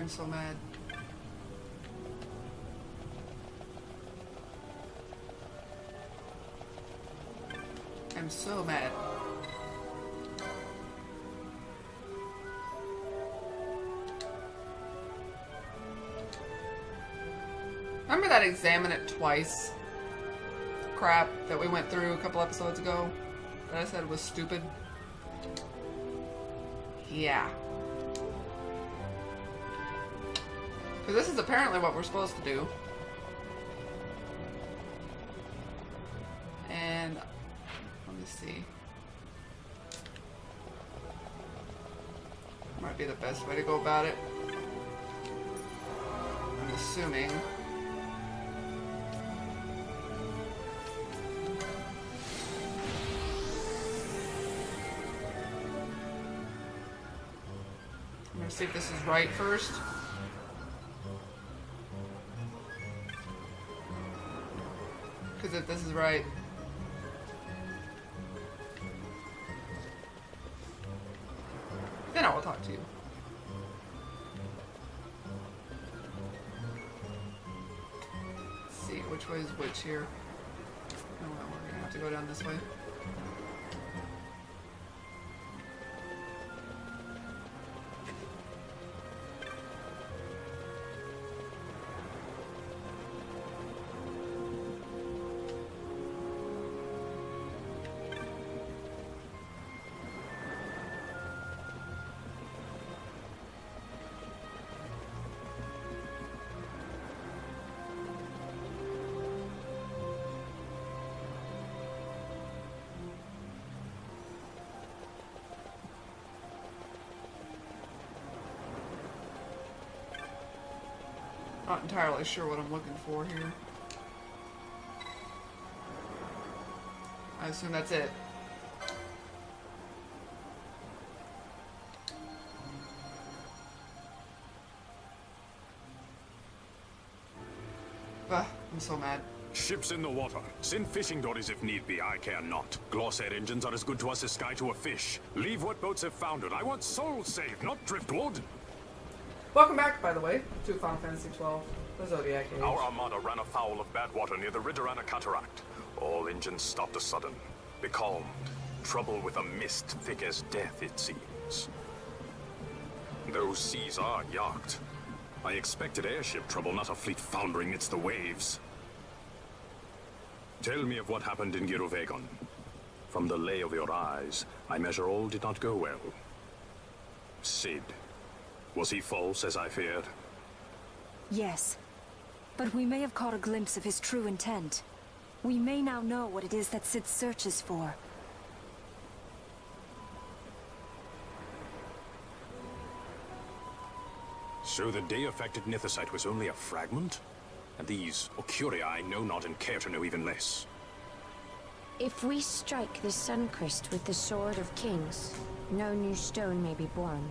I'm so mad. I'm so mad. Remember that examine it twice crap that we went through a couple episodes ago that I said was stupid? Yeah. Because this is apparently what we're supposed to do. And let me see. Might be the best way to go about it. I'm assuming. I'm gonna see if this is right first. Because if this is right, then I will talk to you. Let's see, which way is which here? Oh well, we're gonna have to go down this way. Not entirely sure what I'm looking for here. I assume that's it. Ugh, I'm so mad. Ships in the water. Send fishing dories if need be, I care not. Glossair engines are as good to us as sky to a fish. Leave what boats have foundered. I want souls saved, not driftwood. Welcome back, by the way, to Final Fantasy XII, the Zodiac Age. Our armada ran afoul of bad water near the Ridorana Cataract. All engines stopped a sudden. Becalmed. Trouble with a mist thick as death, it seems. Those seas are yacht. I expected airship trouble, not a fleet foundering amidst the waves. Tell me of what happened in Girovegon. From the lay of your eyes, I measure all did not go well. Cid. Was he false, as I feared? Yes. But we may have caught a glimpse of his true intent. We may now know what it is that Cid searches for. So the day-affected Nithosite was only a fragment? And these Ocuria I know not and care to know even less. If we strike the Suncrest with the Sword of Kings, no new stone may be born.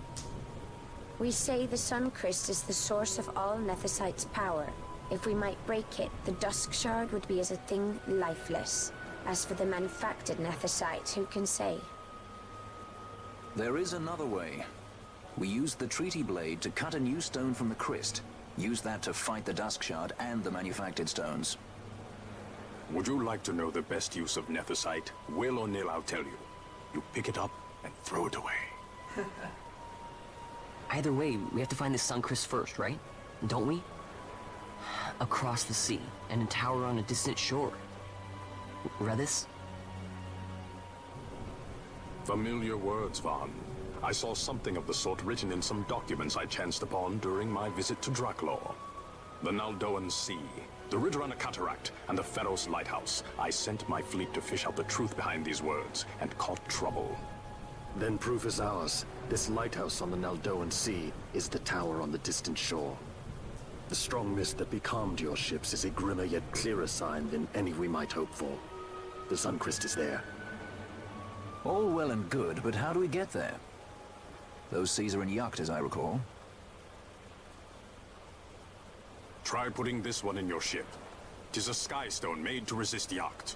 We say the Suncrest is the source of all Nethosite's power. If we might break it, the Dusk Shard would be as a thing lifeless. As for the manufactured Nethosite, who can say? There is another way. We used the Treaty Blade to cut a new stone from the Crest. Use that to fight the Dusk Shard and the manufactured stones. Would you like to know the best use of Nethosite? Will or nil, I'll tell you. You pick it up and throw it away. Either way, we have to find the Suncrest first, right? Don't we? Across the sea, and a tower on a distant shore. Redis? Familiar words, Vaughn. I saw something of the sort written in some documents I chanced upon during my visit to Draklor. The Naldoan Sea, the Ridorana Cataract, and the Pharos Lighthouse. I sent my fleet to fish out the truth behind these words, and caught trouble. Then proof is ours. This lighthouse on the Naldoan Sea is the tower on the distant shore. The strong mist that becalmed your ships is a grimmer yet clearer sign than any we might hope for. The Suncrest is there. All well and good, but how do we get there? Those seas are in yacht, as I recall. Try putting this one in your ship. 'Tis a skystone made to resist yacht.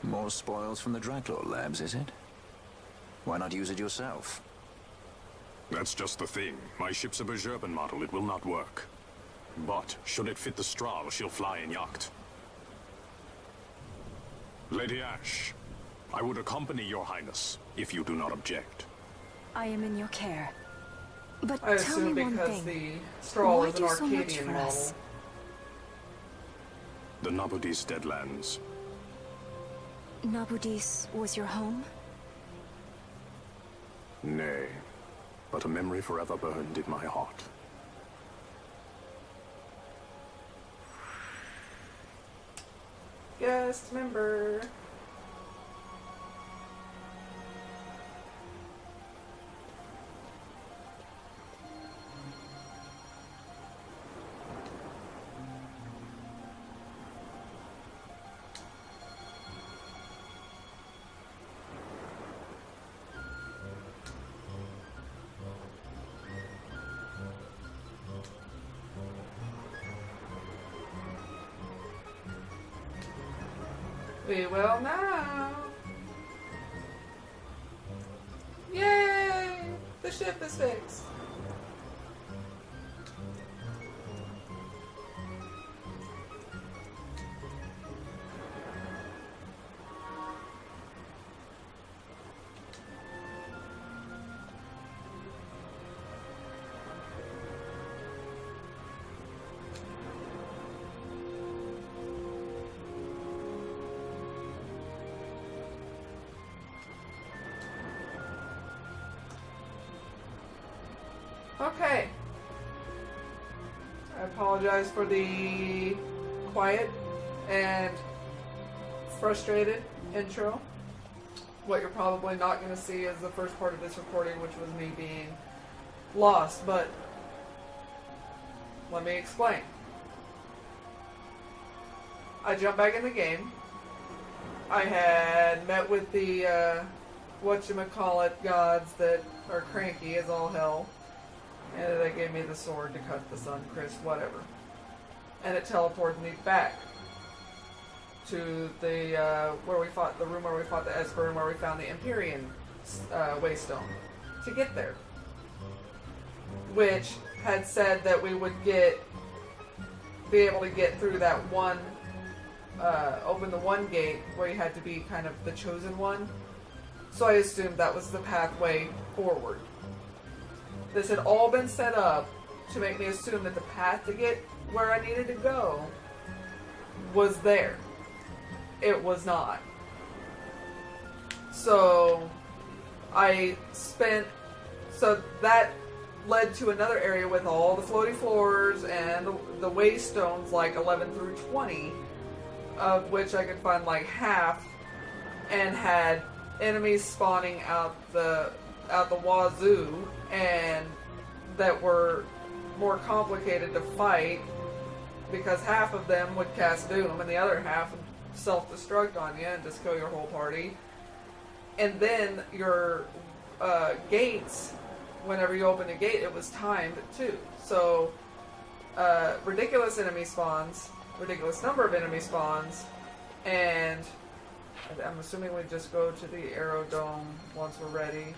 More spoils from the Draklor labs, is it? Why not use it yourself? That's just the thing. My ship's a Bergerben model. It will not work. But, should it fit the Strahl, she'll fly in yacht. Lady Ash, I would accompany your highness, if you do not object. I am in your care. But I tell me assume one because thing. the Strahl Why is an do so much Arcadian for model. us? The Nabudis Deadlands. Nabudis was your home? Nay, but a memory forever burned in my heart. Guest member. We will now. Yay! The ship is fixed. Okay. I apologize for the quiet and frustrated intro. What you're probably not going to see is the first part of this recording, which was me being lost, but let me explain. I jumped back in the game. I had met with the whatchamacallit gods that are cranky as all hell. And they gave me the sword to cut the sun, Chris, whatever. And it teleported me back to the where we fought, the room where we fought the Esper and where we found the Empyrean Waystone to get there. Which had said that we would be able to get through that one, open the one gate where you had to be kind of the chosen one. So I assumed that was the pathway forward. This had all been set up to make me assume that the path to get where I needed to go was there. It was not. So so that led to another area with all the floaty floors and the waystones, like 11 through 20, of which I could find like half, and had enemies spawning out the wazoo, and that were more complicated to fight because half of them would cast doom and the other half would self-destruct on you and just kill your whole party. And then your gates, whenever you open a gate, it was timed too. So ridiculous enemy spawns, ridiculous number of enemy spawns, and I'm assuming we just go to the Aerodome once we're ready.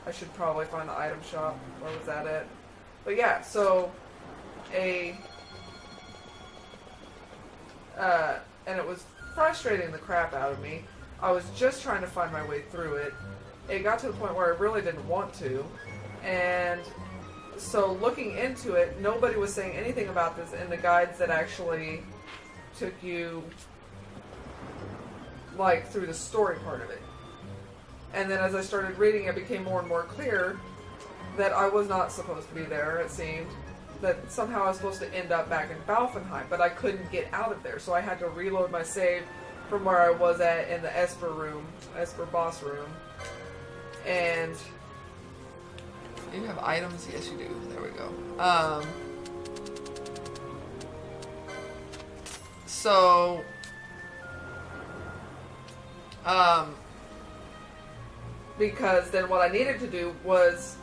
I should probably find the item shop. Where was that at? But yeah, so and it was frustrating the crap out of me. I was just trying to find my way through it. It got to the point where I really didn't want to. And so looking into it, nobody was saying anything about this in the guides that actually took you like through the story part of it. And then as I started reading, it became more and more clear that I was not supposed to be there, it seemed. That somehow I was supposed to end up back in Balfenheim, but I couldn't get out of there. So I had to reload my save from where I was at in the Esper room, Esper boss room. And you have items? Yes, you do. There we go. Because then what I needed to do was,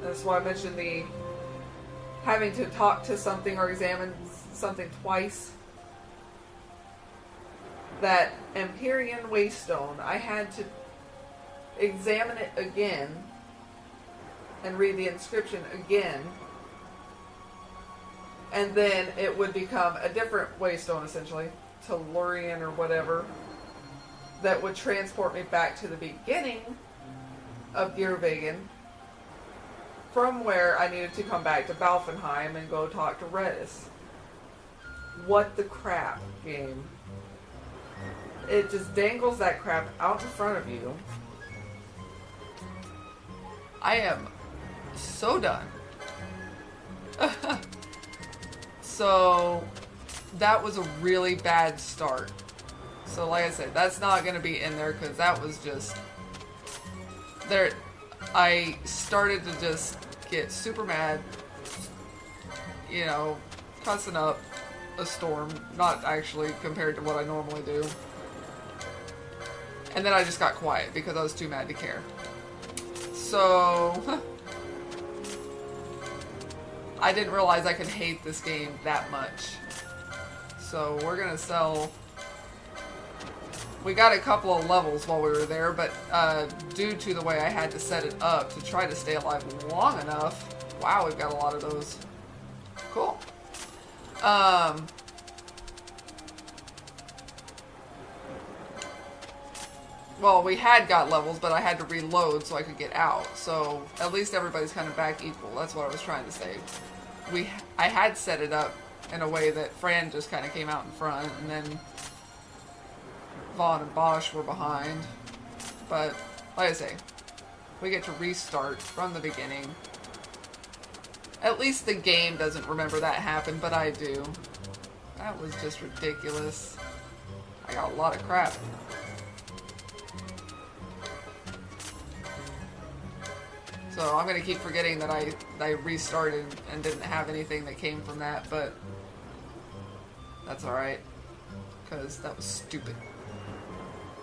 that's why I mentioned the having to talk to something or examine something twice. That Empyrean Waystone, I had to examine it again and read the inscription again. And then it would become a different Waystone, essentially, Tellurian or whatever, that would transport me back to the beginning of Gearvagen, from where I needed to come back to Balfenheim and go talk to Redis. What the crap, game? It just dangles that crap out in front of you. I am so done. So, that was a really bad start. So, like I said, that's not going to be in there because that was just... There, I started to just get super mad, you know, cussing up a storm, not actually compared to what I normally do. And then I just got quiet because I was too mad to care. So, I didn't realize I could hate this game that much. So we're gonna sell... We got a couple of levels while we were there, but due to the way I had to set it up to try to stay alive long enough... Wow, we've got a lot of those. Cool. Well, we had got levels, but I had to reload so I could get out. So, at least everybody's kind of back equal. That's what I was trying to say. I had set it up in a way that Fran just kind of came out in front, and then Vaughn and Bosch were behind. But, like I say, we get to restart from the beginning. At least the game doesn't remember that happened, but I do. That was just ridiculous. I got a lot of crap. So I'm going to keep forgetting that I restarted and didn't have anything that came from that, but that's alright. Because that was stupid.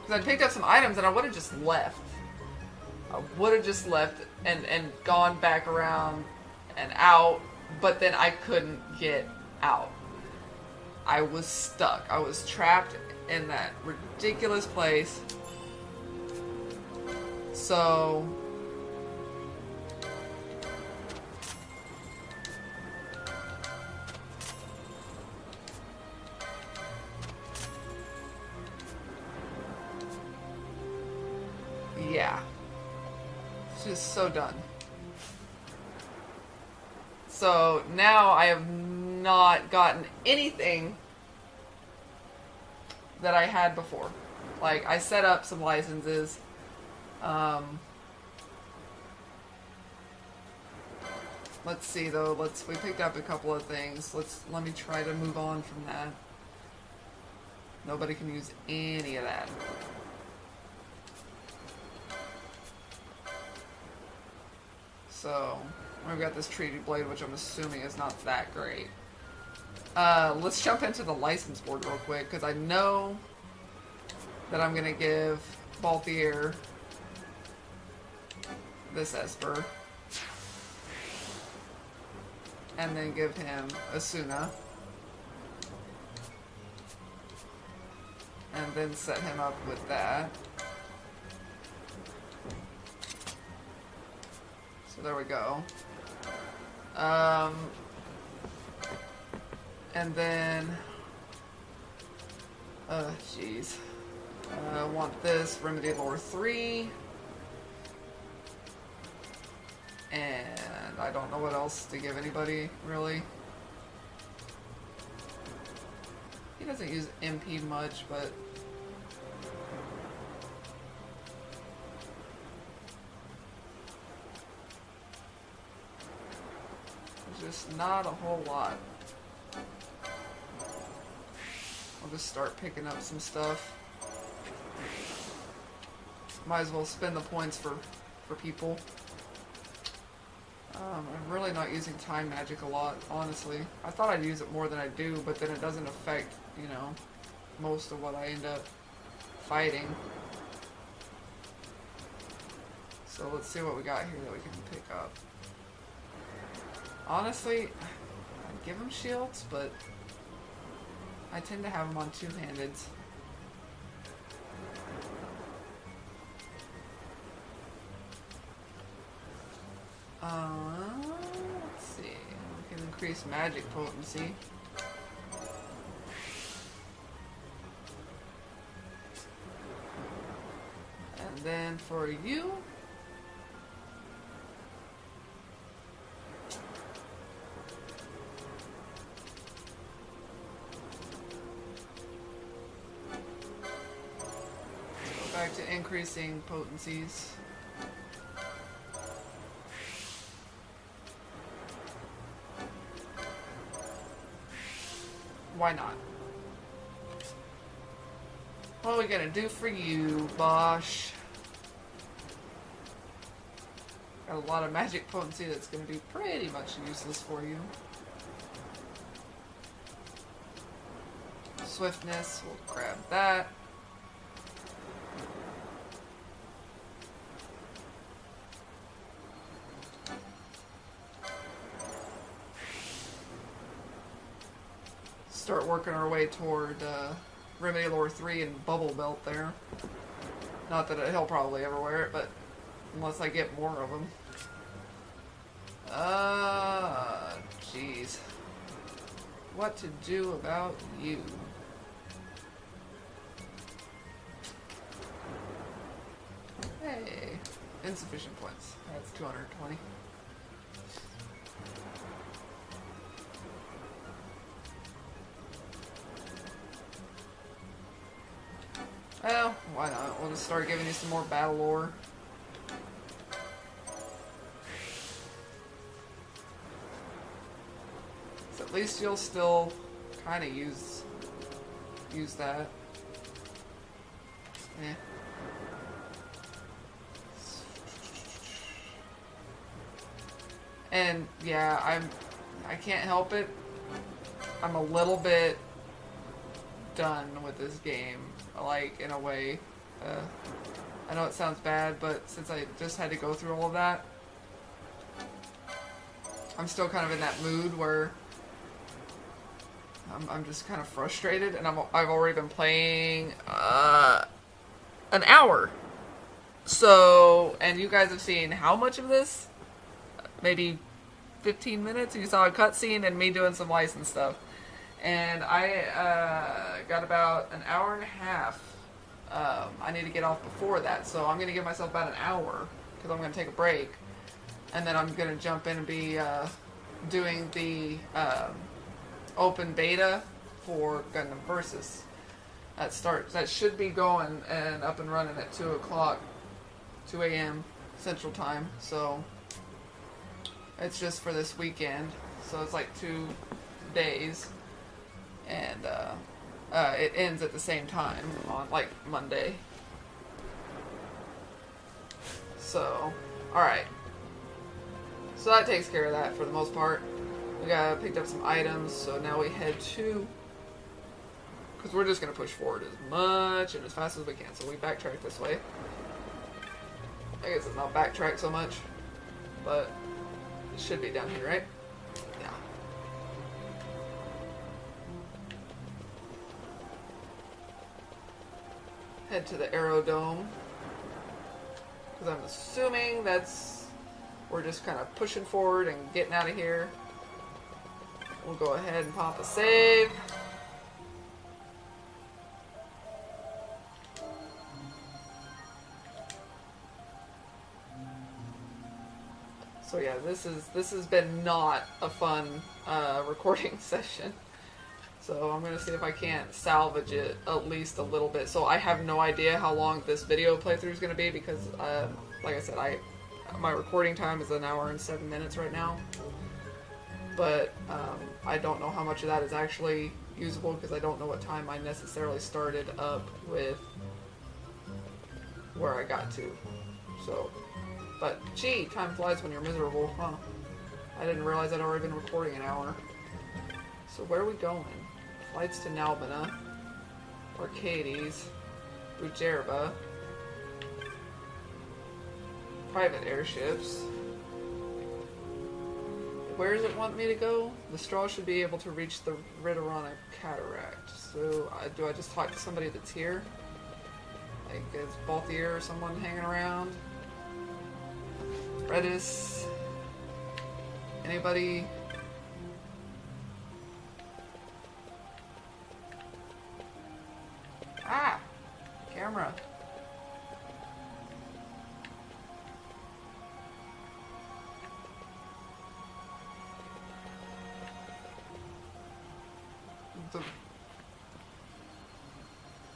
Because I picked up some items and I would have just left. I would have just left and gone back around and out, but then I couldn't get out. I was stuck. I was trapped in that ridiculous place. So... yeah. It's just so done. So now I have not gotten anything that I had before. Like, I set up some licenses. Let's see though. We picked up a couple of things. Let me try to move on from that. Nobody can use any of that. So, we've got this treaty blade, which I'm assuming is not that great. Let's jump into the license board real quick, because I know that I'm going to give Balthier this Esper. And then give him Asuna. And then set him up with that. So there we go. And then... jeez. I want this Remedy Lore 3. And I don't know what else to give anybody, really. He doesn't use MP much, but... just not a whole lot. I'll just start picking up some stuff. Might as well spend the points for people. I'm really not using time magic a lot, honestly. I thought I'd use it more than I do, but then it doesn't affect, you know, most of what I end up fighting. So let's see what we got here that we can pick up. Honestly, I'd give him shields, but I tend to have them on two-handeds. Let's see. We can increase magic potency. And then for you, go back to increasing potencies. Why not? What are we gonna do for you, Bosch? Got a lot of magic potency that's gonna be pretty much useless for you. Swiftness, we'll grab that. Start working our way toward Remedy Lore 3 and Bubble Belt there. Not that he'll probably ever wear it, but unless I get more of them. Jeez. What to do about you? Hey, insufficient points. That's 220. Well, why not? We'll just start giving you some more battle lore. So at least you'll still kind of use that. Yeah. And yeah, I can't help it. I'm a little bit done with this game, like, in a way. I know it sounds bad, but since I just had to go through all of that, I'm still kind of in that mood where I'm just kind of frustrated, and I've already been playing an hour. So, and you guys have seen how much of this? Maybe 15 minutes. You saw a cutscene and me doing some license stuff. And I got about an hour and a half. I need to get off before that, so I'm going to give myself about an hour, because I'm going to take a break. And then I'm going to jump in and be doing the open beta for Gundam Versus. That should be going and up and running at 2 a.m. Central Time. So it's just for this weekend. So it's like 2 days. And it ends at the same time on like Monday. So, alright. So that takes care of that for the most part. We picked up some items, so now we head to, because we're just going to push forward as much and as fast as we can. So we backtrack this way. I guess it's not backtrack so much, but it should be down here, right? Yeah. Head to the Aerodome, because I'm assuming we're just kind of pushing forward and getting out of here. We'll go ahead and pop a save. So yeah, this has been not a fun recording session. So I'm gonna see if I can't salvage it at least a little bit. So I have no idea how long this video playthrough is gonna be, because like I said, my recording time is 1 hour and 7 minutes right now. But I don't know how much of that is actually usable, because I don't know what time I necessarily started up with where I got to. So, but gee, time flies when you're miserable, huh? I didn't realize I'd already been recording an hour. So where are we going? Flights to Nalbina, Arcades, Bujerba, private airships. Where does it want me to go? The straw should be able to reach the Ritorana Cataract. So, do I just talk to somebody that's here? Like, is Balthier or someone hanging around? Redis. Anybody? Ah! Camera.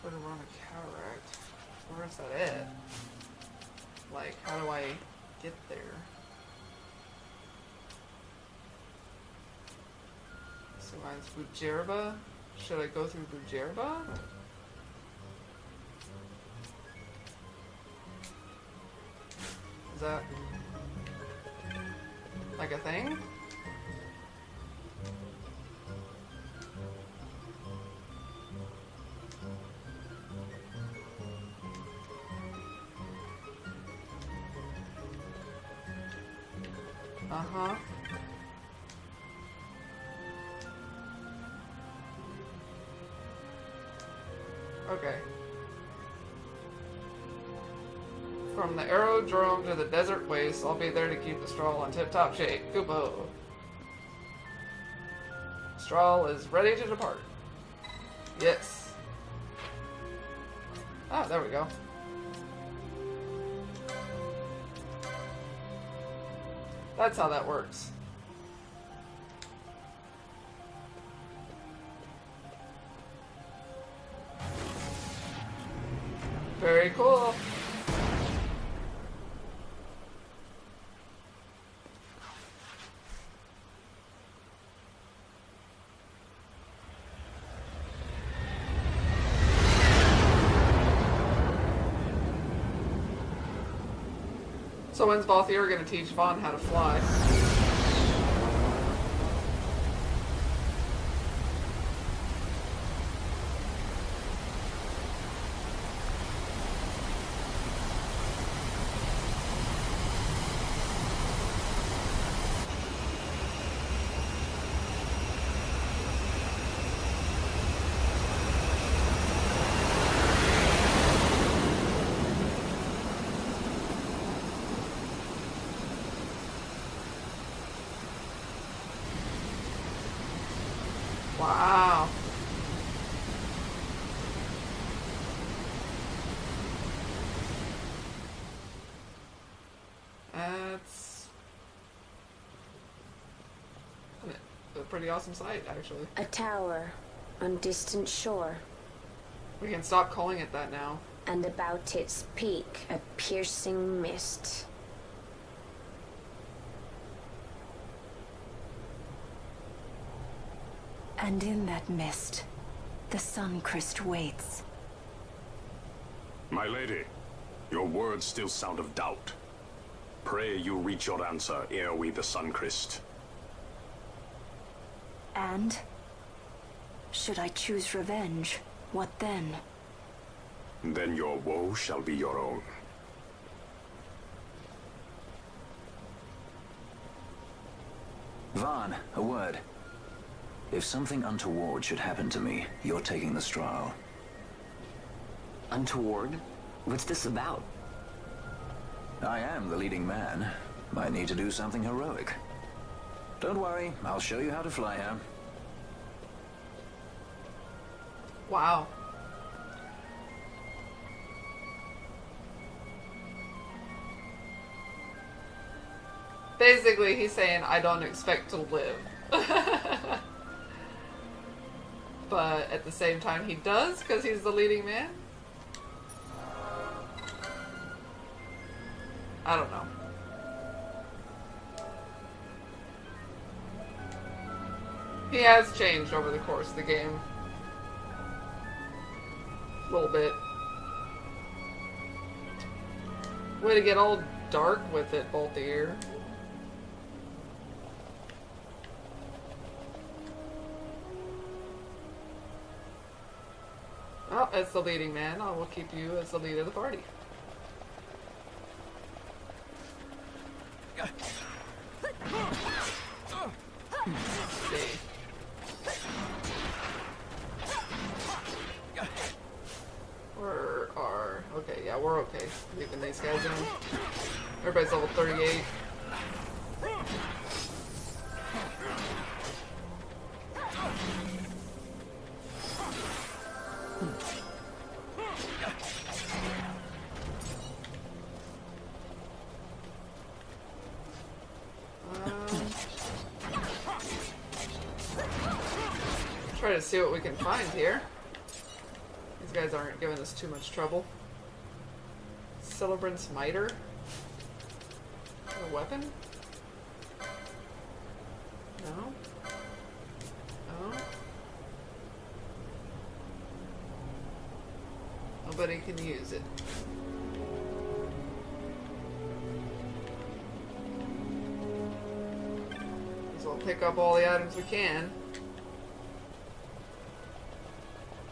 Put around a cataract. Where's that at? Like, how do I get there? So mine's Bujerba. Should I go through Bujerba? Is that like a thing? Uh-huh. Okay. From the aerodrome to the desert waste, I'll be there to keep the Strahl in tip-top shape. Kubo. Strahl is ready to depart. Yes. Ah, there we go. That's how that works. Very cool. So when's Balthier going to teach Vaughn how to fly? Wow. That's a pretty awesome sight, actually. A tower on distant shore, We can stop calling it that now. and about its peak, a piercing mist. And in that mist, the Sunchrist waits. My lady, your words still sound of doubt. Pray you reach your answer ere we the Sunchrist. And? Should I choose revenge, what then? Then your woe shall be your own. Vaughn, a word. If something untoward should happen to me, you're taking the Strahl. Untoward? What's this about? I am the leading man. Might need to do something heroic. Don't worry, I'll show you how to fly her. Wow. Basically, he's saying, I don't expect to live. But at the same time, he does, because he's the leading man? I don't know. He has changed over the course of the game. A little bit. Way to get all dark with it, Balthier. Oh, as the leading man, I will keep you as the lead of the party. Okay. Okay, yeah, we're okay. Leaving these guys in. Everybody's level 38. Try to see what we can find here. These guys aren't giving us too much trouble. Celebrant's Miter? A weapon? No? No? Nobody can use it. So we'll pick up all the items we can.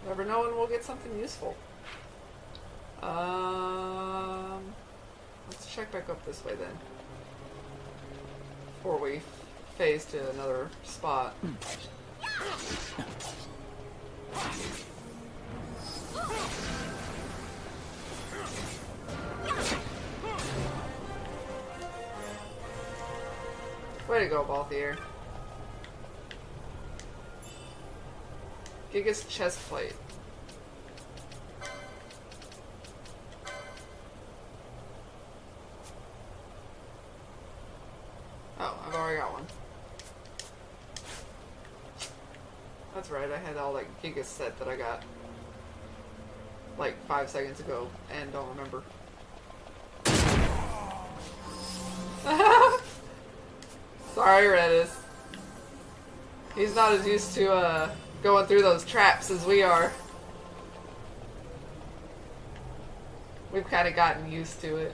Never know when we'll get something useful. Let's check back up this way then. Before we phase to another spot. Way to go, Balthier. Giga's chest plate. Oh, I've already got one. That's right, I had all that Giga set that I got like 5 seconds ago and don't remember. Sorry, Redis. He's not as used to going through those traps as we are. We've kind of gotten used to it.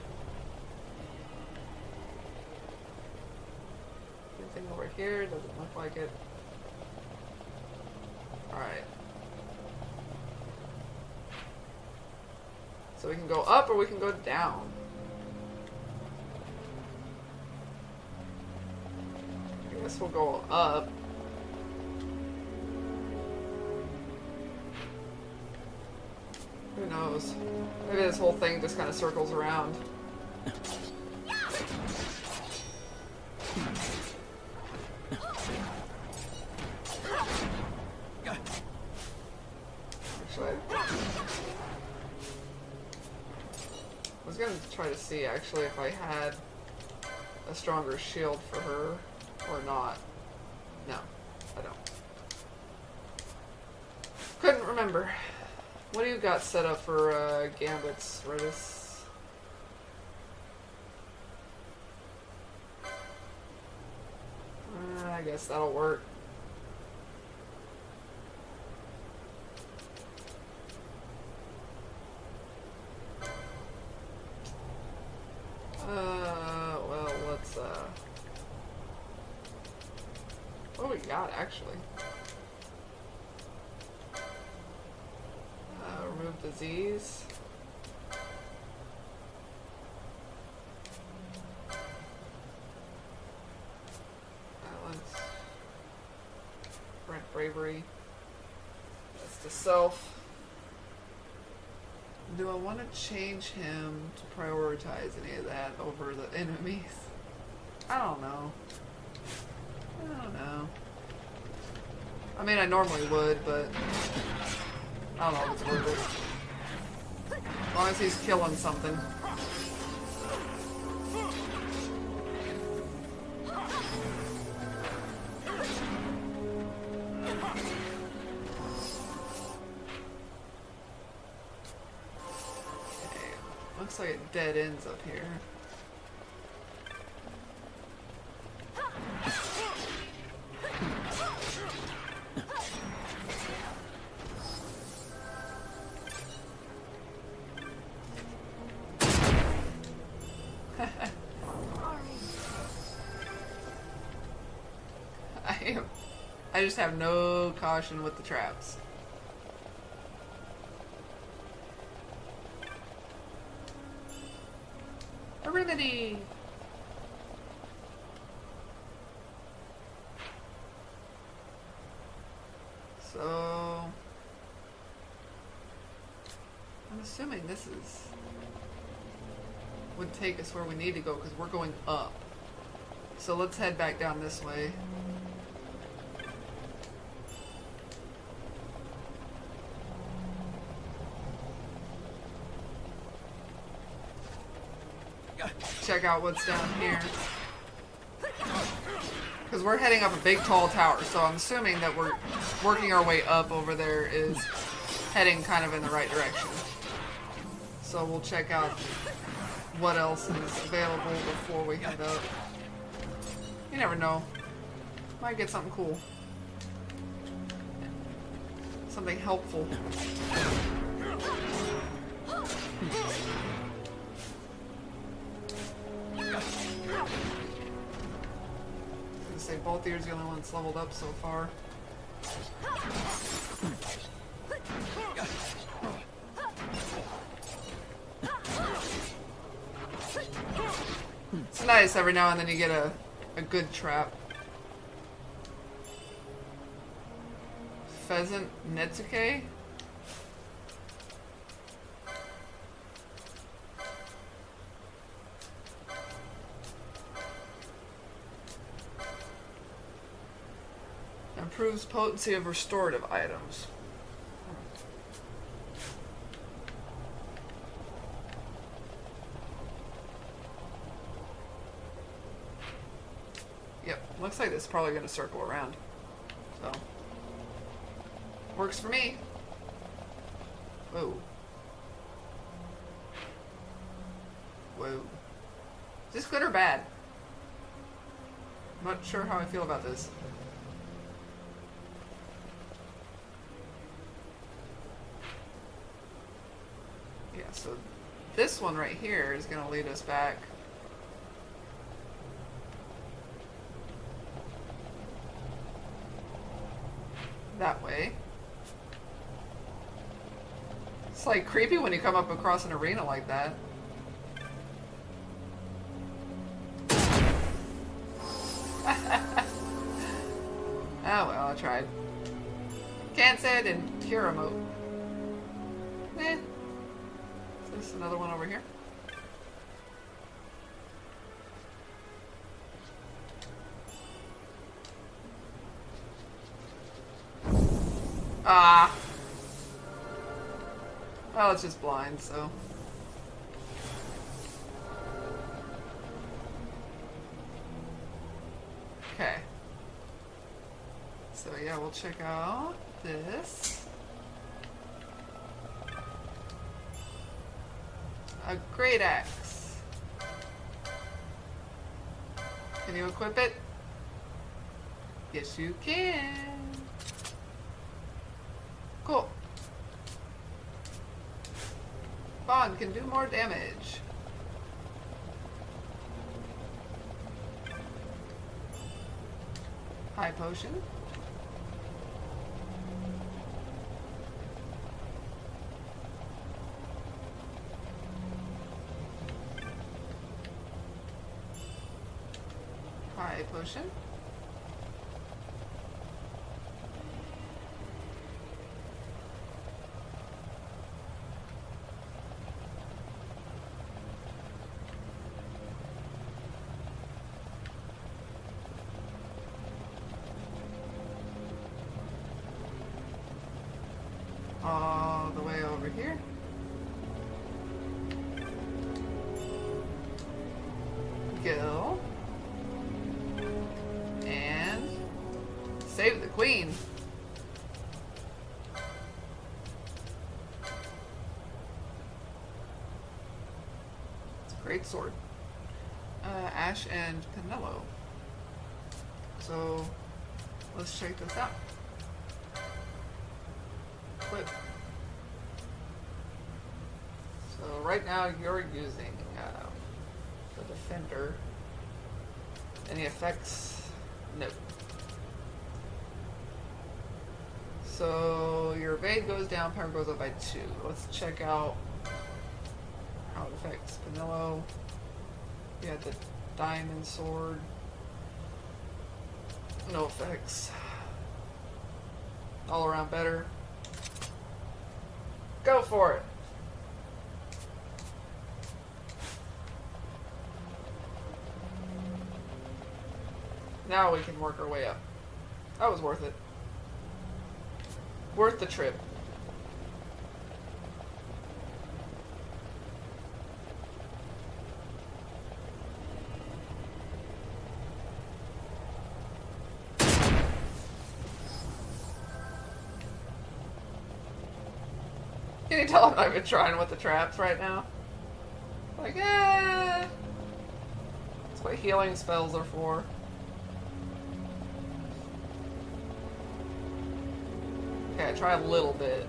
Anything over here? Doesn't look like it. Alright. So we can go up or we can go down. I guess we'll go up. Who knows? Maybe this whole thing just kind of circles around. Actually, I was gonna try to see actually if I had a stronger shield for her or not. No, I don't. Couldn't remember. What do you got set up for gambits, Redis? I guess that'll work. Well, let's, what do we got, actually? Remove disease. Violence. Grant bravery. That's to self. Do I want to change him to prioritize any of that over the enemies? I don't know. I don't know. I mean, I normally would, but I don't know if it's worth it. As long as he's killing something. Okay. Looks like it dead ends up here. I just have no caution with the traps. A remedy! So I'm assuming this would take us where we need to go because we're going up. So let's head back down this way. Check out what's down here. Because we're heading up a big tall tower, so I'm assuming that we're working our way up over there is heading kind of in the right direction. So we'll check out what else is available before we head up. You never know. Might get something cool. Something helpful. Say Balthier's the only one that's leveled up so far. It's nice every now and then you get a good trap. Pheasant Netsuke? Improves potency of restorative items. Yep, looks like this is probably going to circle around. So, works for me. Whoa. Whoa. Is this good or bad? I'm not sure how I feel about this. Yeah, so this one right here is going to lead us back. That way. It's like creepy when you come up across an arena like that. Oh well, I tried. Can't say I didn't. Cure remote. Eh. Is this another one over here? Ah. Well, it's just blind, so. Okay. So yeah, we'll check out this. A great axe. Can you equip it? Yes, you can. Cool. Bond can do more damage. High potion. High potion. All the way over here. Go. And save the queen. It's a great sword. Ash and Penello. So let's check this out. Equip. So right now you're using the defender. Any effects? No. So your evade goes down, power goes up by 2. Let's check out how it affects Penello. You had the diamond sword. No effects. All around better. Go for it. Now we can work our way up. That was worth it. Worth the trip. Can you tell I'm not even trying with the traps right now? Like, eh. That's what healing spells are for. Okay, I try a little bit.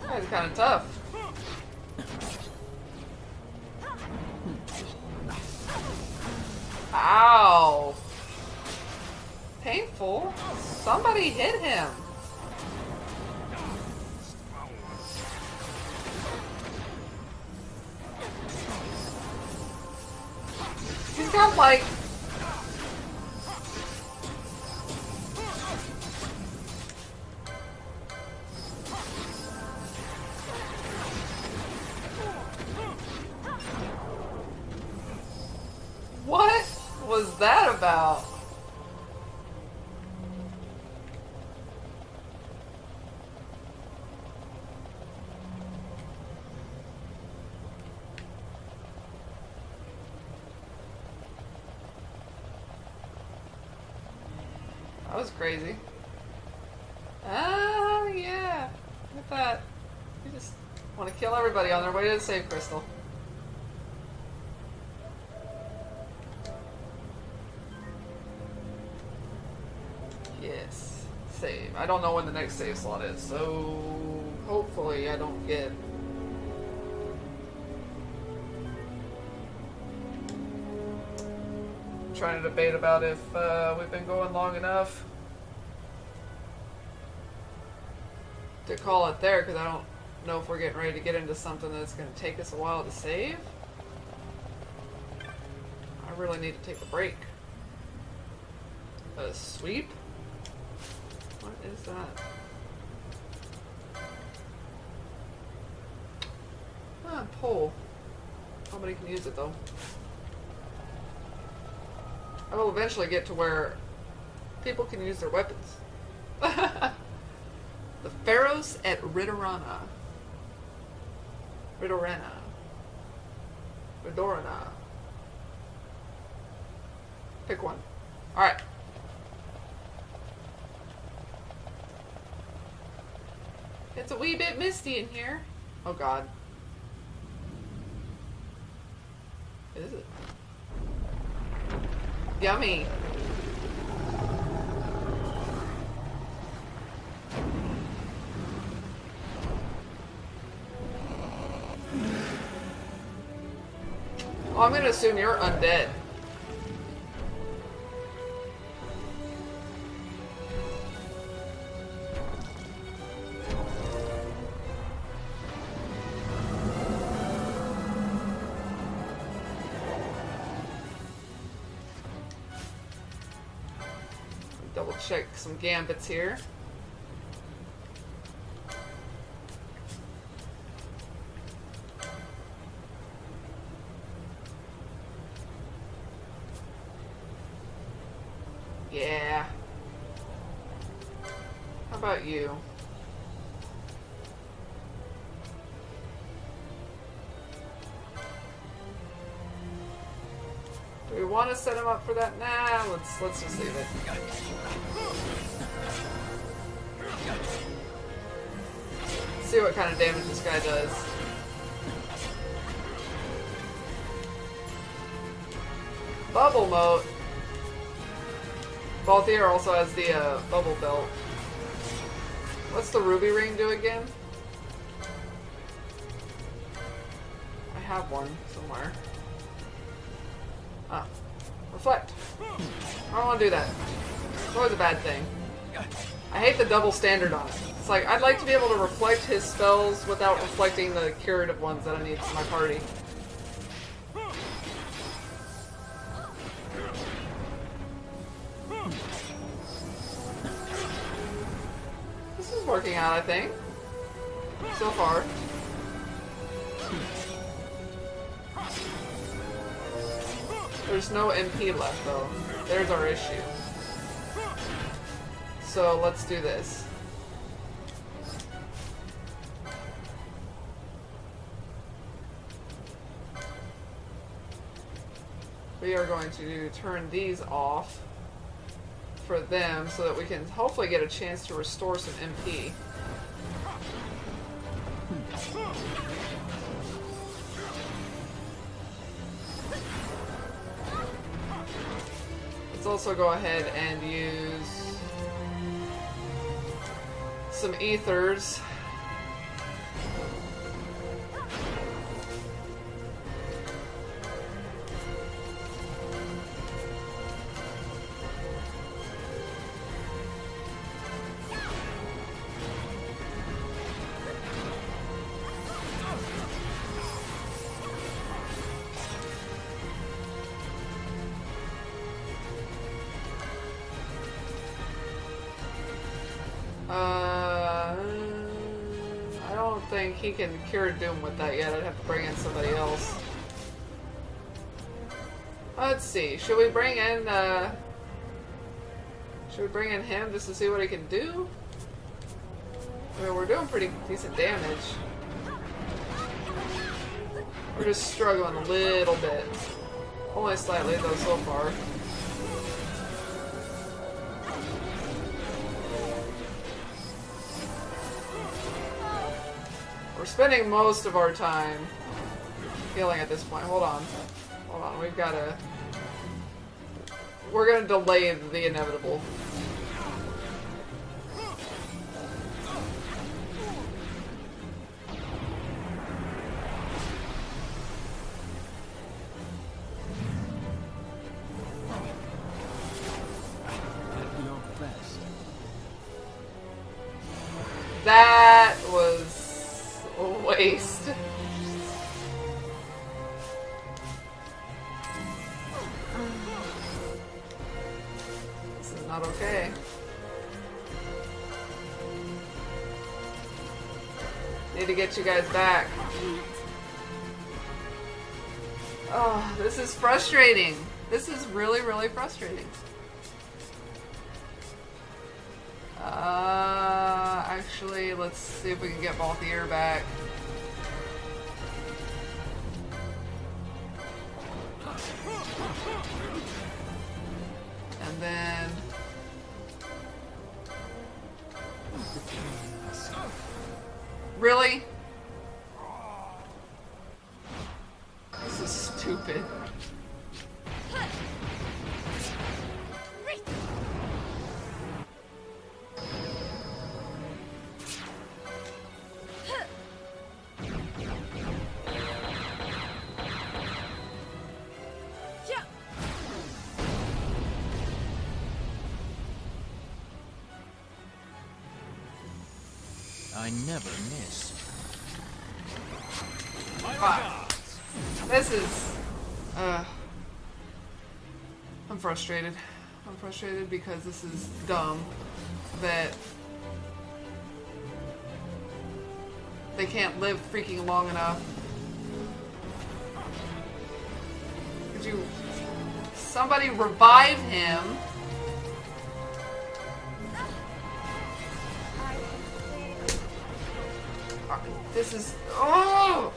That's kind of tough. Ow! Painful. Somebody hit him. He's got like... What was that about? That was crazy. Oh, yeah. Look at that. You just want to kill everybody on their way to the save crystal. Yes. Save. I don't know when the next save slot is, so hopefully I don't get... trying to debate about if we've been going long enough to call it there, because I don't know if we're getting ready to get into something that's going to take us a while to save. I really need to take a break. A sweep? What is that? Ah, pole. Nobody can use it though. I will eventually get to where people can use their weapons. The Pharaohs at Ridorana. Ridorana. Pick one. Alright. It's a wee bit misty in here. Oh god. Is it? Yummy. Oh, I'm gonna assume you're undead. Double check some gambits here. Yeah. How about you? Do we want to set him up for that? Nah, let's just leave it. See what kind of damage this guy does. Bubble moat. Balthier also has the bubble belt. What's the ruby ring do again? I have one somewhere. Ah. Reflect. I don't want to do that. It's always a bad thing. I hate the double standard on it. It's like, I'd like to be able to reflect his spells without reflecting the curative ones that I need for my party. This is working out, I think. So far. There's no MP left, though. There's our issue. So let's do this. We are going to turn these off for them so that we can hopefully get a chance to restore some MP. Let's also go ahead and use some ethers. I don't think he can cure Doom with that yet. I'd have to bring in somebody else. Let's see. Should we bring in him just to see what he can do? I mean, we're doing pretty decent damage. We're just struggling a little bit. Only slightly though so far. We're spending most of our time healing at this point. Hold on. Hold on. We've got to... We're going to delay the inevitable. That was a waste. This is not okay. Need to get you guys back. Oh, this is frustrating. This is really, really frustrating. Actually, let's see if we can get Balthier back. And then... Really? This is stupid. I never miss. Fuck. This is... I'm frustrated. I'm frustrated because this is dumb. That... they can't live freaking long enough. Could you... somebody revive him? This is... oh!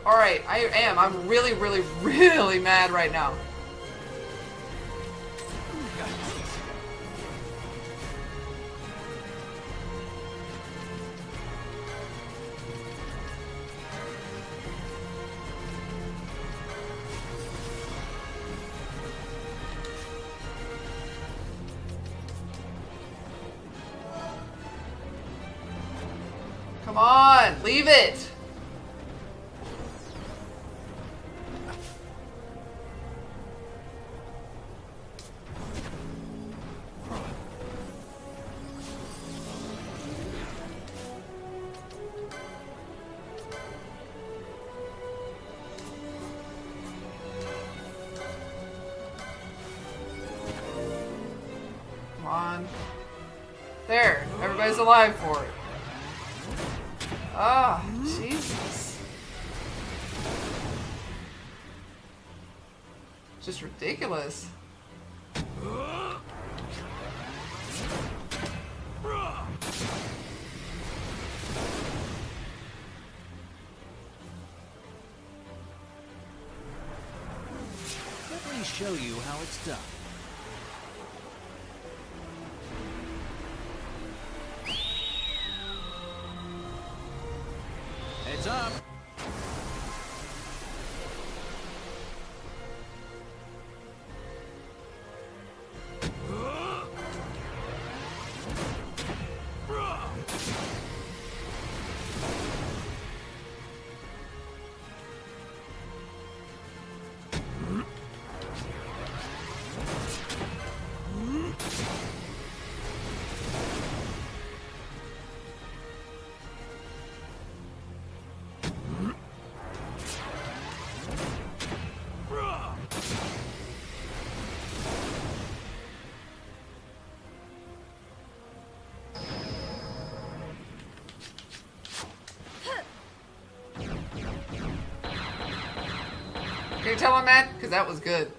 Alright, I am. I'm really, really, really mad right now. Come on, leave it! Come on. There, everybody's alive for it. Ah, Jesus. Just ridiculous. show you how it's done. Heads up! Can you tell I'm mad? Because that was good.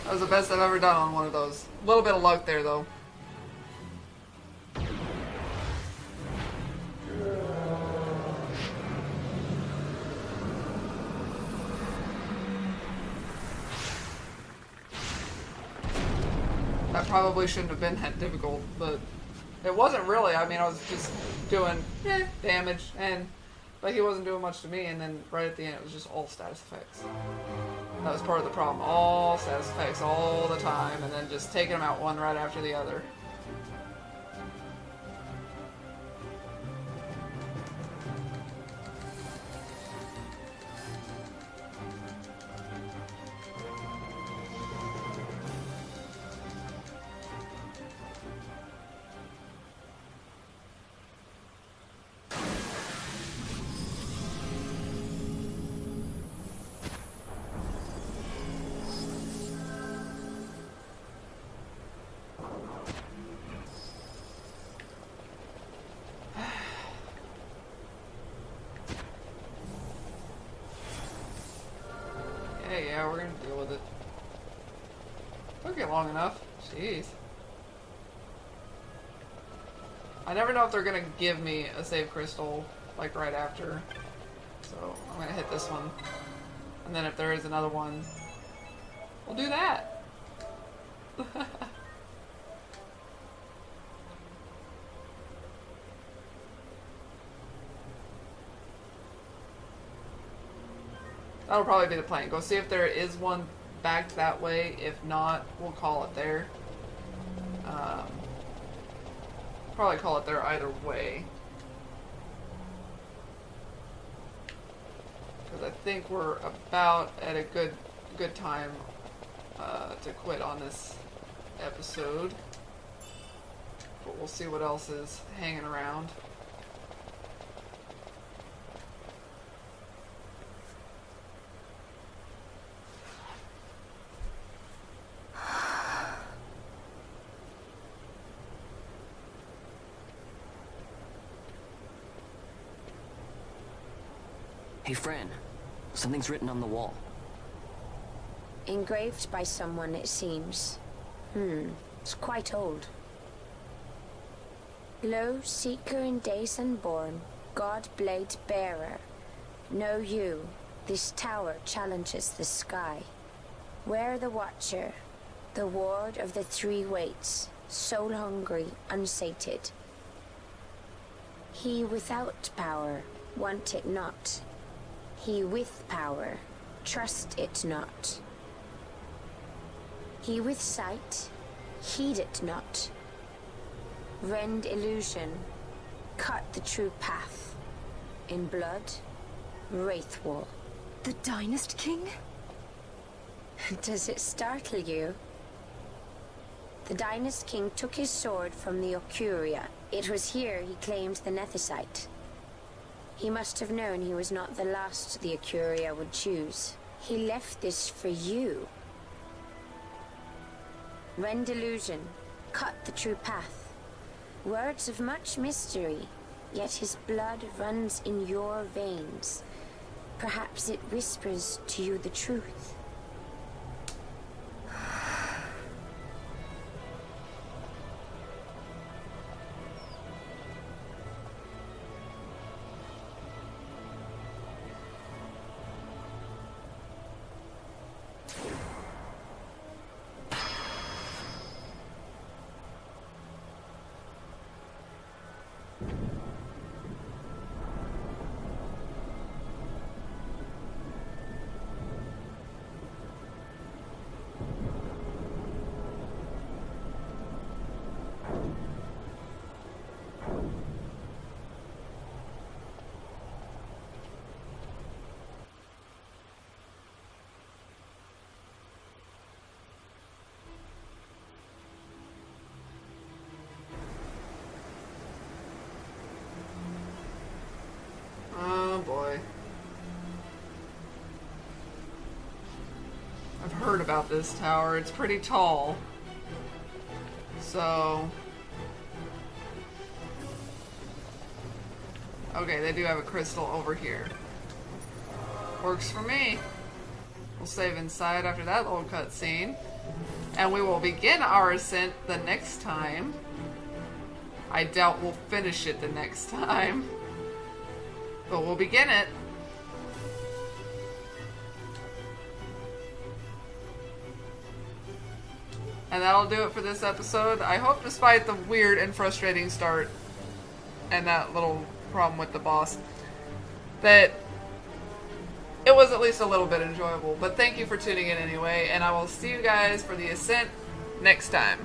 That was the best I've ever done on one of those. A little bit of luck there, though. That probably shouldn't have been that difficult, but it wasn't really. I mean, I was just doing damage, and like he wasn't doing much to me, and then right at the end it was just all status effects. That was part of the problem. All status effects all the time, and then just taking them out one right after the other. Yeah, we're gonna deal with it. Took it long enough. Jeez. I never know if they're gonna give me a save crystal, like right after. So I'm gonna hit this one. And then if there is another one, we'll do that. That'll probably be the plan. Go see if there is one back that way. If not, we'll call it there. Probably call it there either way. Because I think we're about at a good time to quit on this episode. But we'll see what else is hanging around. Hey, Fran. Something's written on the wall. Engraved by someone, it seems. It's quite old. Lo, seeker in days unborn, God blade bearer. Know you, this tower challenges the sky. Where the watcher, the ward of the three waits, soul hungry, unsated. He without power, want it not. He with power, trust it not. He with sight, heed it not. Rend illusion, cut the true path. In blood, Wraithwall. The Dynast King? Does it startle you? The Dynast King took his sword from the Ocuria. It was here he claimed the Nethicite. He must have known he was not the last the Ocuria would choose. He left this for you. Rend illusion, cut the true path. Words of much mystery, yet his blood runs in your veins. Perhaps it whispers to you the truth. about this tower. It's pretty tall. So... okay, they do have a crystal over here. Works for me. We'll save inside after that little cutscene. And we will begin our ascent the next time. I doubt we'll finish it the next time. But we'll begin it. And that'll do it for this episode. I hope despite the weird and frustrating start and that little problem with the boss, that it was at least a little bit enjoyable. But thank you for tuning in anyway, and I will see you guys for the Ascent next time.